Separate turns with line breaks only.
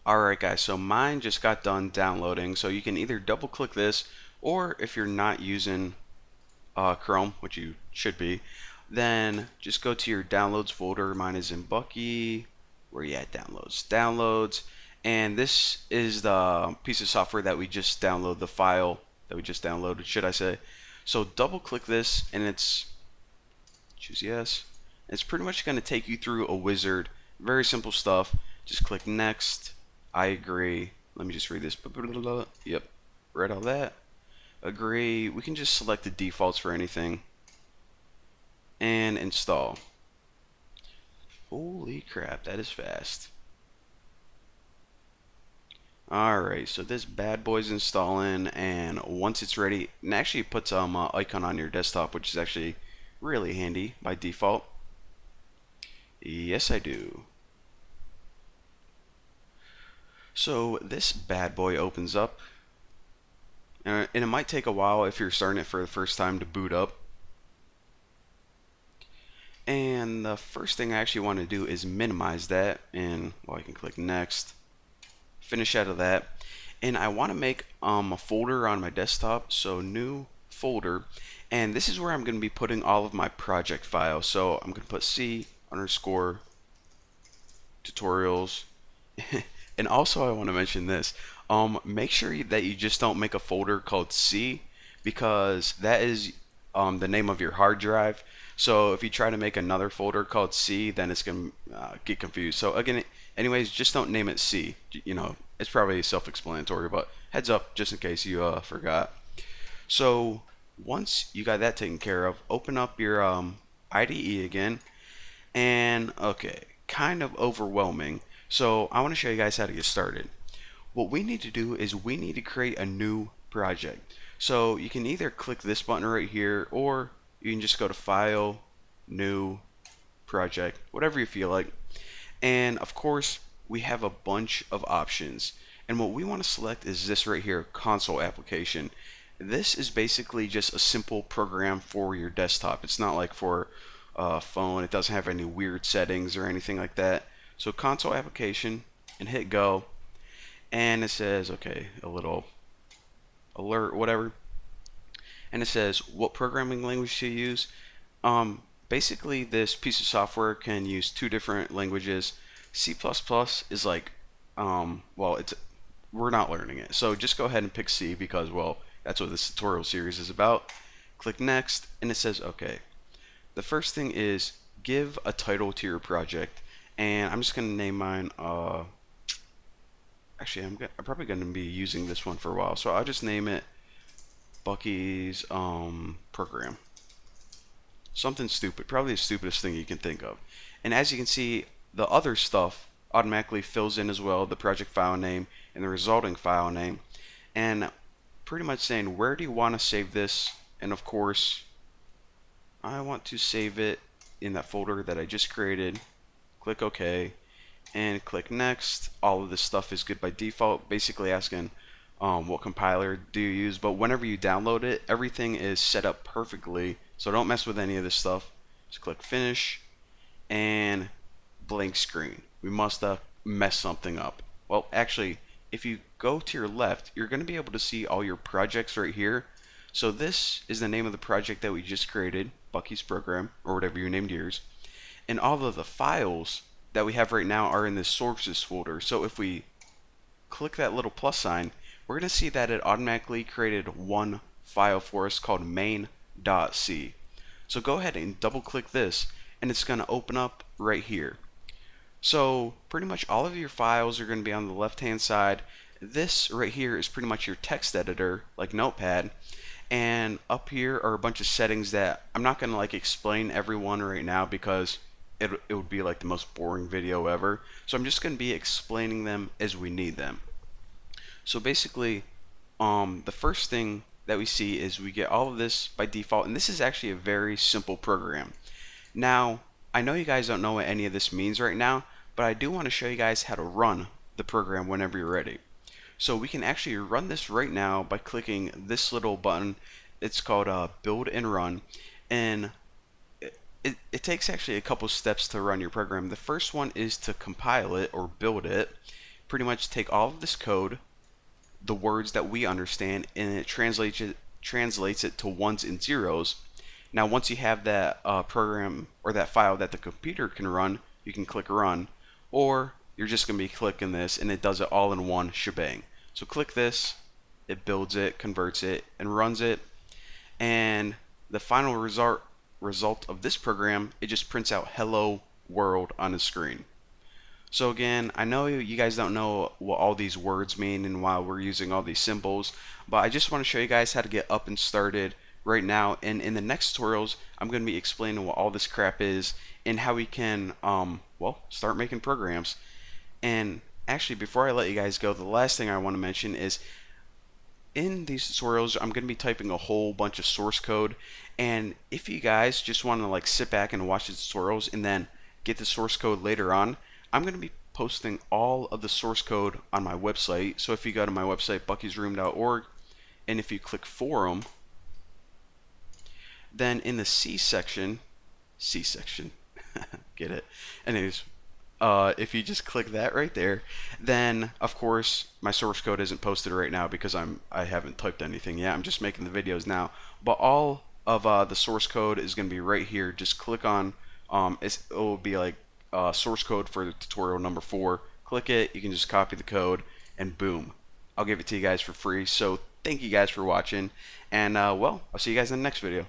Alright guys, so mine just got done downloading, so you can either double click this, or if you're not using Chrome, which you should be, then just go to your downloads folder. Mine is in Bucky. Where you at? Downloads, and this is the piece of software that we just downloaded, the file that we just downloaded, should I say. So double click this, and it's, choose yes. It's pretty much going to take you through a wizard. Very simple stuff. Just click next. I agree. Let me just read this. Yep, read all that. Agree. We can just select the defaults for anything and install. Holy crap, that is fast. Alright, so this bad boy's installing, and once it's ready, and actually it puts icon on your desktop, which is actually really handy by default. Yes, I do. So this bad boy opens up, and it might take a while if you're starting it for the first time to boot up. And the first thing I actually want to do is minimize that, and well, I can click next, finish out of that, and I want to make a folder on my desktop. So new folder, and this is where I'm going to be putting all of my project files. So I'm going to put C underscore tutorials. And also I want to mention this, make sure that you just don't make a folder called C, because that is the name of your hard drive. So if you try to make another folder called C, then it's going to get confused. So again, anyways, just don't name it C. You know, it's probably self-explanatory, but heads up just in case you forgot. So once you got that taken care of, open up your IDE again, and okay, kind of overwhelming. So I want to show you guys how to get started. What we need to do is we need to create a new project. So you can either click this button right here, or you can just go to File, New, Project, whatever you feel like. And of course, we have a bunch of options. And what we want to select is this right here, Console Application. This is basically just a simple program for your desktop. It's not like for a phone. It doesn't have any weird settings or anything like that. So Console Application, and hit go. And it says, okay, a little alert, whatever. And it says what programming language to use. Basically, this piece of software can use two different languages. C++ is like, well, we're not learning it. So just go ahead and pick C, because, well, that's what this tutorial series is about. Click next, and it says, okay. The first thing is give a title to your project. And I'm just going to name mine, actually, I'm probably going to be using this one for a while. So I'll just name it Bucky's program. Something stupid, probably the stupidest thing you can think of. And as you can see, the other stuff automatically fills in as well, the project file name and the resulting file name, and pretty much saying where do you want to save this. And of course, I want to save it in that folder that I just created. Click OK and click next. All of this stuff is good by default, basically asking what compiler do you use, but whenever you download it, everything is set up perfectly, so don't mess with any of this stuff. Just click finish, and blank screen. We must have messed something up. Well, actually, if you go to your left, you're going to be able to see all your projects right here. So this is the name of the project that we just created, Bucky's program, or whatever you named yours. And all of the files that we have right now are in this sources folder. So if we click that little plus sign, we're going to see that it automatically created one file for us called main.c. So go ahead and double click this, and it's going to open up right here. So pretty much all of your files are going to be on the left hand side. This right here is pretty much your text editor, like Notepad, and up here are a bunch of settings that I'm not going to like explain every one right now, because it would be like the most boring video ever. So I'm just going to be explaining them as we need them. So basically, the first thing that we see is we get all of this by default, and this is actually a very simple program. Now, I know you guys don't know what any of this means right now, but I do want to show you guys how to run the program whenever you're ready. So we can actually run this right now by clicking this little button. It's called Build and Run, and it takes actually a couple steps to run your program. The first one is to compile it or build it. pretty much take all of this code, the words that we understand, and it translates it to ones and zeros. Now, once you have that program or that file that the computer can run, you can click run, or you're just going to be clicking this and it does it all in one shebang. So click this, it builds it, converts it, and runs it, and the final result of this program, it just prints out hello world on the screen. So again, I know you guys don't know what all these words mean and why we're using all these symbols, but I just want to show you guys how to get up and started right now. And in the next tutorials, I'm going to be explaining what all this crap is and how we can, well, start making programs. And actually, before I let you guys go, the last thing I want to mention is in these tutorials, I'm going to be typing a whole bunch of source code. And if you guys just want to like sit back and watch the tutorials and then get the source code later on, I'm going to be posting all of the source code on my website. So if you go to my website, buckysroom.org, and if you click forum, then in the C section, get it? Anyways, if you just click that right there, then of course my source code isn't posted right now because I haven't typed anything yet. I'm just making the videos now. But all of the source code is going to be right here. Just click on it will be like source code for tutorial number 4. Click it, you can just copy the code, and boom, I'll give it to you guys for free. So thank you guys for watching, and well, I'll see you guys in the next video.